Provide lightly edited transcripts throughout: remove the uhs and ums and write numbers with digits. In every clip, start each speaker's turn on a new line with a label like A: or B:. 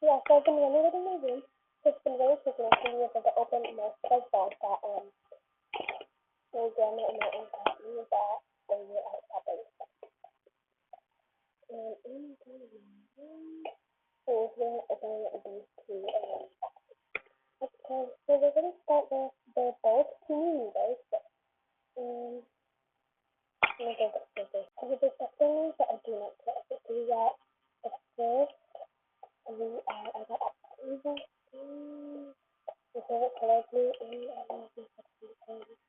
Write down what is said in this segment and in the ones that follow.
A: Yeah, so I've been running it in my room. So it's been really quick to be able to open most of the stuff that my grandma and my aunt got me that they were out shopping. And in the room, so we're going to open these two. Okay, so we're going to start with, they're both teeny meters. Um, let me go get scissors. Okay, there's definitely that I do not care. So we got the first, I got a even, my favorite color blue, and I love my favorite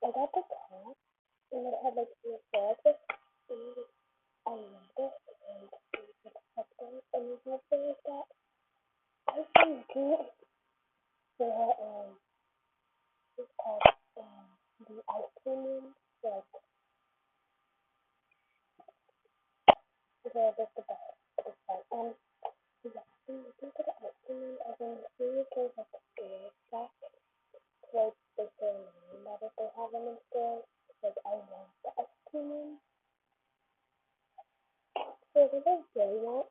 A: I got the top, and it had like the red, and I love it, and it's acceptance, and it's nothing like that. I've been looking for, it's called, the ice cream, like, the best, it's fun. Yeah, I've been looking for the ice cream, I've been seeing if there's like a store stuff, like, they say online that if they have them in stores, like, I want the ice cream, so what I really want